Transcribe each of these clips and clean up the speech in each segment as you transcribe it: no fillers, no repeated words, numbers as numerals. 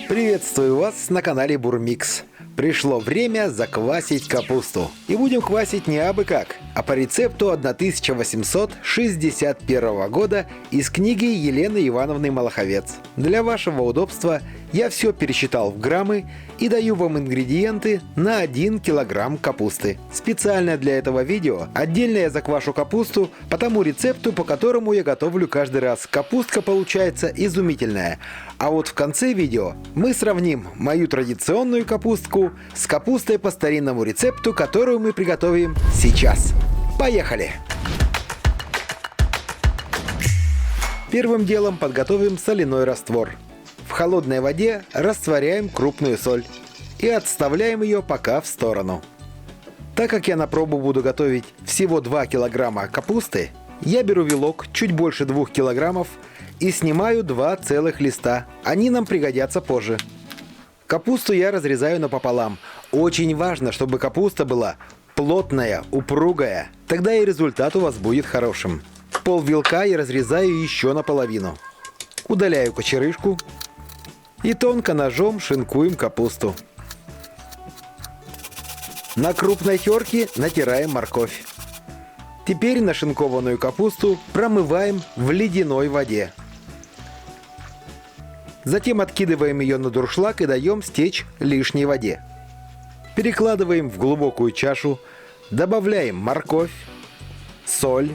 Приветствую вас на канале Бурмикс. Пришло время заквасить капусту. И будем квасить не абы как, а по рецепту 1861 года из книги Елены Ивановны Малаховец. Для вашего удобства я все пересчитал в граммы и даю вам ингредиенты на 1 килограмм капусты. Специально для этого видео отдельно я заквашу капусту по тому рецепту, по которому я готовлю каждый раз. Капустка получается изумительная. А вот в конце видео мы сравним мою традиционную капустку с капустой по старинному рецепту, которую мы приготовим сейчас. Поехали! Первым делом подготовим соляной раствор. В холодной воде растворяем крупную соль и отставляем ее пока в сторону. Так как я на пробу буду готовить всего 2 килограмма капусты, я беру вилок чуть больше 2 килограммов и снимаю 2 целых листа. Они нам пригодятся позже. Капусту я разрезаю напополам. Очень важно, чтобы капуста была плотная, упругая. Тогда и результат у вас будет хорошим. Пол вилка я разрезаю еще наполовину. Удаляю кочерышку и тонко ножом шинкуем капусту. На крупной терке натираем морковь. Теперь нашинкованную капусту промываем в ледяной воде. Затем откидываем ее на дуршлаг и даем стечь лишней воде. Перекладываем в глубокую чашу, добавляем морковь, соль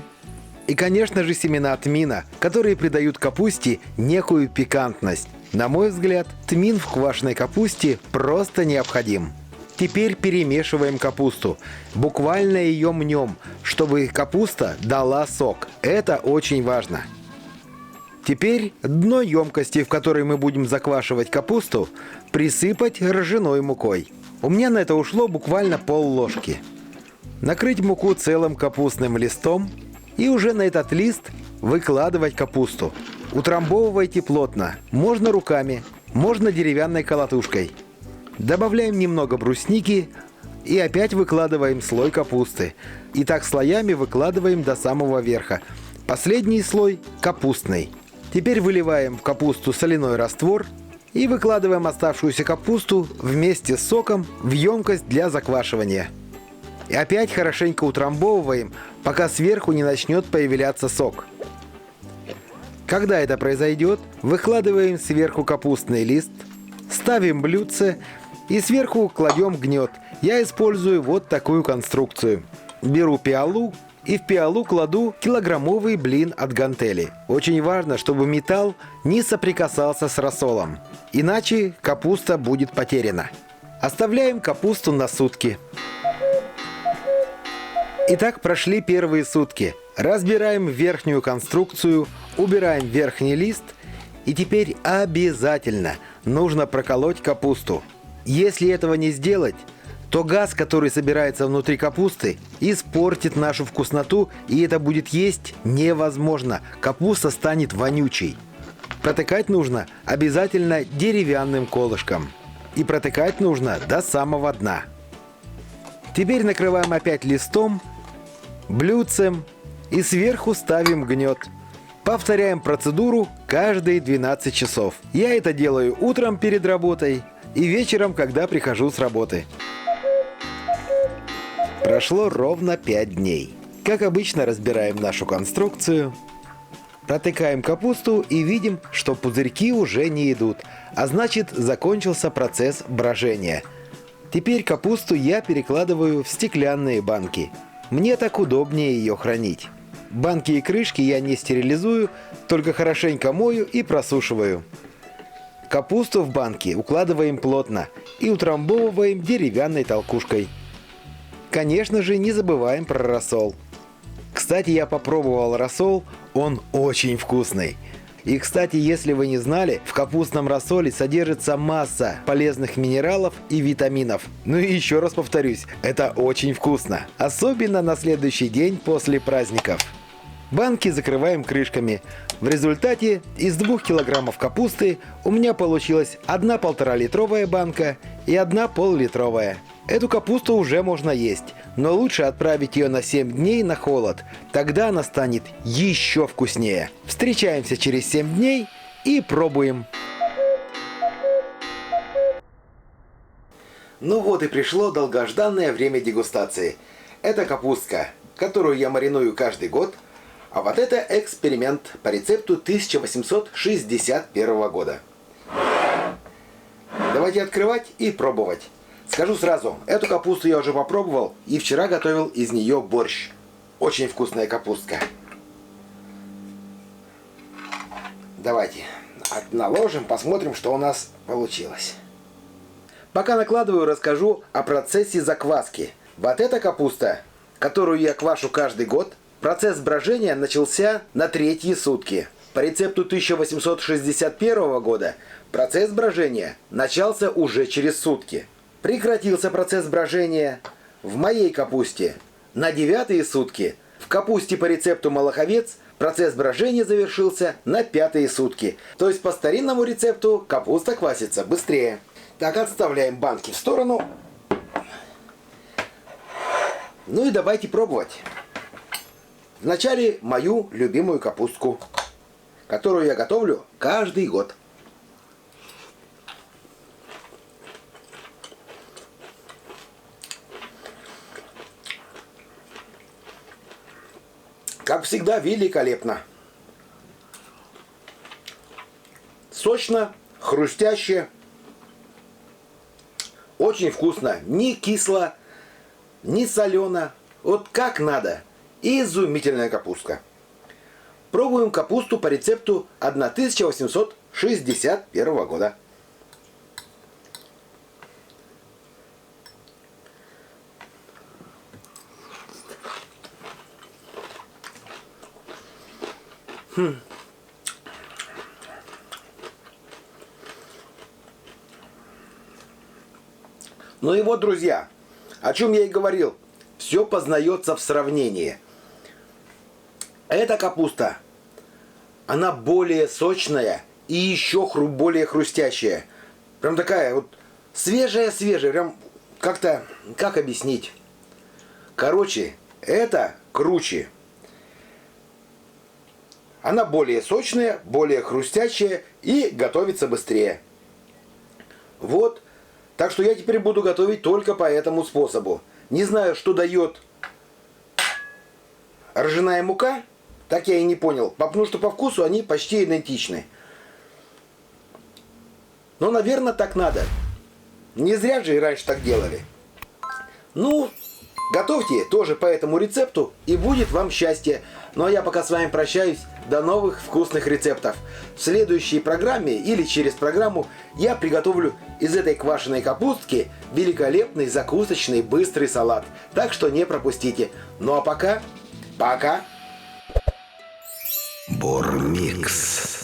и, конечно же, семена тмина, которые придают капусте некую пикантность. На мой взгляд, тмин в квашеной капусте просто необходим. Теперь перемешиваем капусту. Буквально ее мнем, чтобы капуста дала сок. Это очень важно. Теперь дно емкости, в которой мы будем заквашивать капусту, присыпать ржаной мукой. У меня на это ушло буквально пол-ложки. Накрыть муку целым капустным листом и уже на этот лист выкладывать капусту. Утрамбовывайте плотно. Можно руками, можно деревянной колотушкой. Добавляем немного брусники и опять выкладываем слой капусты. И так слоями выкладываем до самого верха. Последний слой капустный. Теперь выливаем в капусту соляной раствор и выкладываем оставшуюся капусту вместе с соком в емкость для заквашивания. И опять хорошенько утрамбовываем, пока сверху не начнет появляться сок. Когда это произойдет, выкладываем сверху капустный лист, ставим блюдце и сверху кладем гнет. Я использую вот такую конструкцию. Беру пиалу и в пиалу кладу килограммовый блин от гантели. Очень важно, чтобы металл не соприкасался с рассолом, иначе капуста будет потеряна. Оставляем капусту на сутки. Итак, прошли первые сутки. Разбираем верхнюю конструкцию, убираем верхний лист и теперь обязательно нужно проколоть капусту. Если этого не сделать, то газ, который собирается внутри капусты, испортит нашу вкусноту, и это будет есть невозможно. Капуста станет вонючей. Протыкать нужно обязательно деревянным колышком. И протыкать нужно до самого дна. Теперь накрываем опять листом, блюдцем и сверху ставим гнет. Повторяем процедуру каждые 12 часов. Я это делаю утром перед работой и вечером, когда прихожу с работы. Прошло ровно 5 дней. Как обычно, разбираем нашу конструкцию, протыкаем капусту и видим, что пузырьки уже не идут, а значит, закончился процесс брожения. Теперь капусту я перекладываю в стеклянные банки. Мне так удобнее ее хранить. Банки и крышки я не стерилизую, только хорошенько мою и просушиваю. Капусту в банки укладываем плотно и утрамбовываем деревянной толкушкой. Конечно же, не забываем про рассол. Кстати, я попробовал рассол, он очень вкусный. И, кстати, если вы не знали, в капустном рассоле содержится масса полезных минералов и витаминов. Ну и еще раз повторюсь, это очень вкусно. Особенно на следующий день после праздников. Банки закрываем крышками. В результате из 2 килограммов капусты у меня получилась 1 1,5-литровая банка и 1 пол-литровая. Эту капусту уже можно есть, но лучше отправить ее на 7 дней на холод. Тогда она станет еще вкуснее. Встречаемся через 7 дней и пробуем. Ну вот и пришло долгожданное время дегустации. Это капустка, которую я мариную каждый год, а вот это эксперимент по рецепту 1861 года. Давайте открывать и пробовать. Скажу сразу, эту капусту я уже попробовал и вчера готовил из нее борщ. Очень вкусная капустка. Давайте наложим, посмотрим, что у нас получилось. Пока накладываю, расскажу о процессе закваски. Вот эта капуста, которую я квашу каждый год, процесс брожения начался на 3-е сутки. По рецепту 1861 года процесс брожения начался уже через сутки. Прекратился процесс брожения в моей капусте на 9-е сутки. В капусте по рецепту Малаховец процесс брожения завершился на 5-е сутки. То есть по старинному рецепту капуста квасится быстрее. Так, отставляем банки в сторону. Ну и давайте пробовать. Вначале мою любимую капустку, которую я готовлю каждый год. Как всегда, великолепно. Сочно, хрустяще. Очень вкусно. Не кисло, не солено. Вот как надо. Изумительная капустка. Пробуем капусту по рецепту 1861 года. Ну и вот, друзья, о чем я и говорил. Все познается в сравнении. Эта капуста, она более сочная и еще более хрустящая. Прям такая вот свежая-свежая. Прям как-то, как объяснить? Короче, это круче. Она более сочная, более хрустящая и готовится быстрее. Вот. Так что я теперь буду готовить только по этому способу. Не знаю, что дает ржаная мука. Так я и не понял. Потому что по вкусу они почти идентичны. Но, наверное, так надо. Не зря же и раньше так делали. Ну, готовьте тоже по этому рецепту, и будет вам счастье. Ну а я пока с вами прощаюсь. До новых вкусных рецептов. В следующей программе или через программу я приготовлю из этой квашеной капустки великолепный закусочный быстрый салат. Так что не пропустите. Ну а пока, пока. Бормикс.